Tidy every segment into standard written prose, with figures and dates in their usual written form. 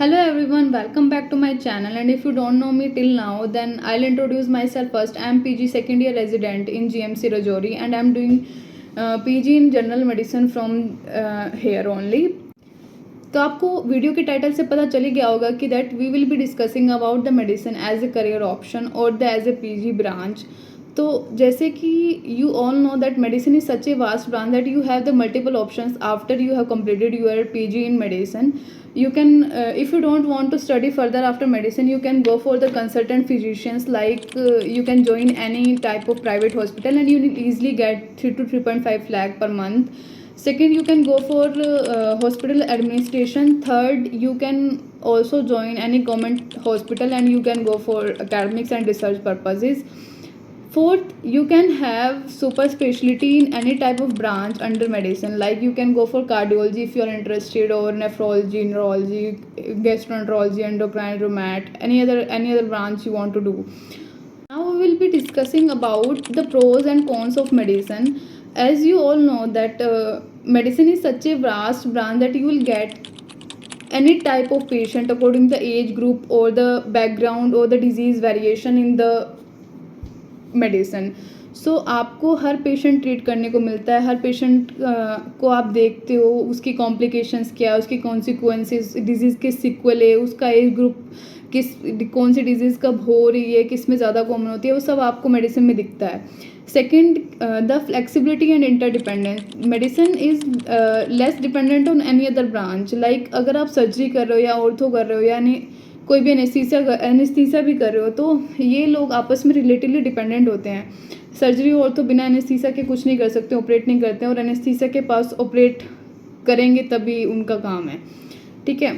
Hello everyone, welcome back to my channel. And if you don't know me till now, then I'll introduce myself first. I am PG second year resident in GMC Rajouri and I am doing PG in general medicine from here only. तो आपको video के title से पता चल ही गया होगा कि that we will be discussing about the medicine as a career option और the as a PG branch. तो जैसे कि you all know that medicine is such a vast branch that you have the multiple options after you have completed your PG in medicine. You can if you don't want to study further after medicine, you can go for the consultant physicians, like you can join any type of private hospital and you will easily get 3 to 3.5 lakh per month. Second, you can go for hospital administration. Third, you can also join any government hospital and you can go for academics and research purposes. Fourth, you can have super specialty in any type of branch under medicine, like you can go for cardiology if you are interested, or nephrology, neurology, gastroenterology, endocrine, rheumat, any other branch you want to do. Now we will be discussing about the pros and cons of medicine. As you all know that medicine is such a vast branch that you will get any type of patient according to the age group or the background or the disease variation in the medicine. So आपको हर patient treat करने को मिलता है. हर patient को आप देखते हो, उसकी कॉम्प्लिकेशंस क्या है, उसकी कॉन्सिक्वेंसेस, डिजीज़ के सिक्वल है, उसका एज ग्रुप कौन सी डिजीज़ कब हो रही है, किस में ज़्यादा कॉमन होती है, वो सब आपको मेडिसिन में दिखता है. Second, the flexibility and interdependence. Medicine is less dependent on any other branch. Like अगर आप सर्जरी कर रहे हो या ऑर्थो कर रहे हो, यानी कोई भी एनेस्थीसिया भी कर रहे हो, तो ये लोग आपस में रिलेटिवली डिपेंडेंट होते हैं. सर्जरी और तो बिना एनेस्थीसिया के कुछ नहीं कर सकते, ऑपरेट नहीं करते हैं, और एनेस्थीसिया के पास ऑपरेट करेंगे तभी उनका काम है. ठीक है.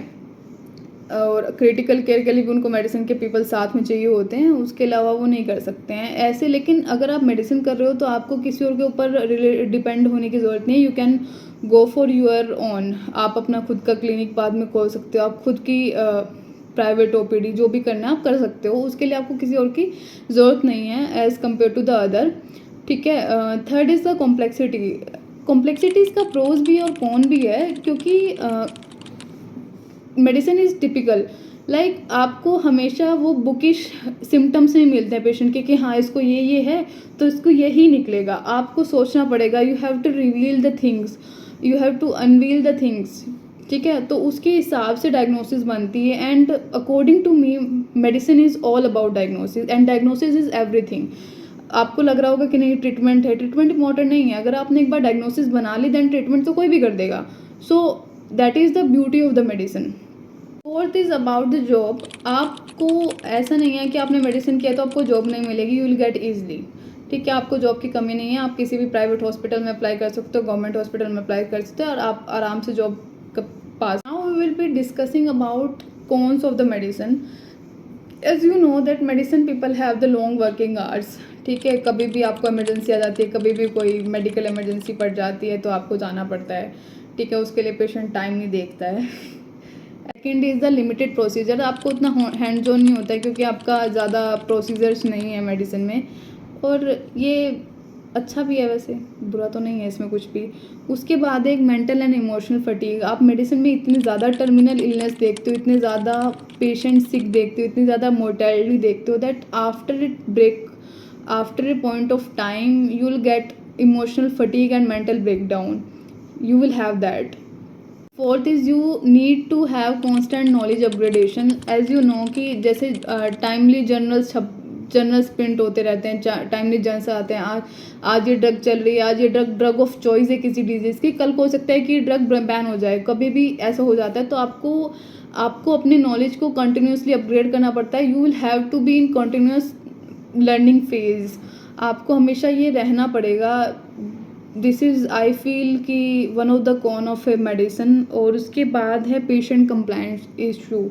और क्रिटिकल केयर के लिए भी उनको मेडिसिन के पीपल साथ में चाहिए होते हैं, उसके अलावा वो नहीं कर सकते हैं ऐसे. लेकिन अगर आप मेडिसिन कर रहे हो तो आपको किसी और के ऊपर डिपेंड होने की ज़रूरत नहीं है. You can go for your own. आप अपना खुद का क्लिनिक बाद में खोल सकते हो. आप खुद की प्राइवेट OPD जो भी करना है आप कर सकते हो. उसके लिए आपको किसी और की ज़रूरत नहीं है as compare to the other. ठीक है. Third is the complexity. Complexity इसका प्रोज भी और कॉन भी है, क्योंकि मेडिसिन इज़ टिपिकल. लाइक आपको हमेशा वो बुकिश सिम्टम्स नहीं मिलते हैं पेशेंट के कि हाँ इसको ये है तो इसको यही निकलेगा. आपको सोचना पड़ेगा. You have to reveal the things, you have to unveil the things. ठीक है. तो उसके हिसाब से डायग्नोसिस बनती है. And according to me medicine is all about diagnosis, and diagnosis is everything. आपको लग रहा होगा कि नहीं ट्रीटमेंट है, ट्रीटमेंट इंपॉर्टेंट नहीं है. अगर आपने एक बार डायग्नोसिस बना ली देन ट्रीटमेंट तो कोई भी कर देगा. So that is the beauty of the medicine. Fourth is about the job. आपको ऐसा नहीं है कि आपने मेडिसिन किया तो आपको जॉब नहीं मिलेगी. You will gate easily. ठीक है. आपको जॉब की कमी नहीं है. आप किसी भी प्राइवेट हॉस्पिटल में अप्लाई कर सकते हो, गवर्नमेंट हॉस्पिटल में अप्लाई कर सकते हो, और आप आराम से job pass. Now we will be discussing about cons of the medicine. As you know that medicine people have the long working hours. ठीक है. कभी भी आपको इमरजेंसी आ जाती है, कभी भी कोई मेडिकल इमरजेंसी पड़ जाती है तो आपको जाना पड़ता है. ठीक है. उसके लिए पेशेंट टाइम नहीं देखता है. Second is the limited procedure. आपको उतना हैंड्स ऑन नहीं होता है क्योंकि आपका ज़्यादा प्रोसीजर्स नहीं है मेडिसिन में, और ये अच्छा भी है, वैसे बुरा तो नहीं है इसमें कुछ भी. उसके बाद एक मेंटल एंड इमोशनल फटीग. आप मेडिसिन में इतनी ज़्यादा टर्मिनल इलनेस देखते हो, इतने ज़्यादा पेशेंट सिक देखते हो, इतनी ज़्यादा मोर्टेलिटी देखते हो, that after a point of time you will get emotional fatigue and mental breakdown. You will have that. Fourth is you need to have constant knowledge upgradation. As you know कि जैसे timely journals print होते रहते हैं, timely journals आते हैं. आज ये drug चल रही है, आज ये ड्रग ऑफ चॉइस है किसी डिजीज़ की, कल को हो सकता है कि ड्रग बैन हो जाए, कभी भी ऐसा हो जाता है. तो आपको अपनी नॉलेज को कंटिन्यूसली अपग्रेड करना पड़ता है. You will have to be in continuous learning phase. आपको हमेशा ये रहना पड़ेगा. दिस इज़ आई फील कि one of the con of a medicine. और उसके बाद है पेशेंट कंप्लायंस इशू.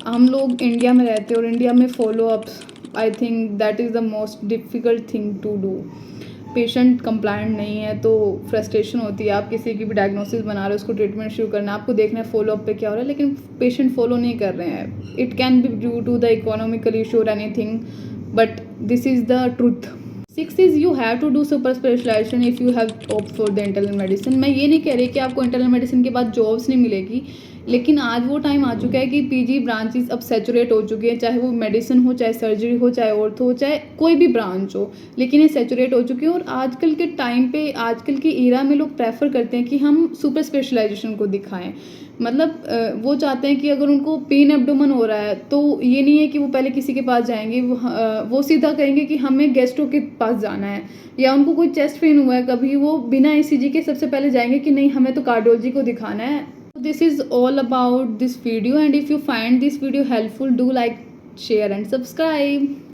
हम लोग इंडिया में रहते हैं और इंडिया में follow ups, I think that is the most difficult thing to do. Patient compliant नहीं है तो फ्रस्ट्रेशन होती है. आप किसी की भी डायग्नोसिस बना रहे हो, उसको ट्रीटमेंट शुरू करना है, आपको देखना है फॉलो अप पे क्या हो रहा है, लेकिन पेशेंट फॉलो नहीं कर रहे हैं. It can be due to the economical issue और anything, but this is the truth. 6 is you have to do super specialization if you have opt for the internal medicine. मैं ये नहीं कह रही कि आपको इंटरनल मेडिसिन के बाद जॉब्स नहीं मिलेगी. लेकिन आज वो टाइम आ चुका है कि पीजी ब्रांचेस अब सैचुरेट हो चुकी है, चाहे वो मेडिसिन हो, चाहे सर्जरी हो, चाहे ऑर्थो हो, चाहे कोई भी ब्रांच हो, लेकिन ये सैचुरेट हो चुकी है। और आजकल के टाइम पे, आजकल की ईरा में लोग प्रेफर करते हैं कि हम सुपर स्पेशलाइजेशन को दिखाएं। मतलब वो चाहते हैं कि अगर उनको पेन एब्डोमेन हो रहा है तो ये नहीं है कि वो पहले किसी के पास जाएंगे, वो सीधा कहेंगे कि हमें गैस्ट्रो के पास जाना है। या उनको कोई चेस्ट पेन हुआ है कभी, वो बिना ईसीजी के सबसे पहले जाएंगे कि नहीं हमें तो कार्डियोलॉजी को दिखाना है। This is all about this video, and if you find this video helpful, do like, share and subscribe.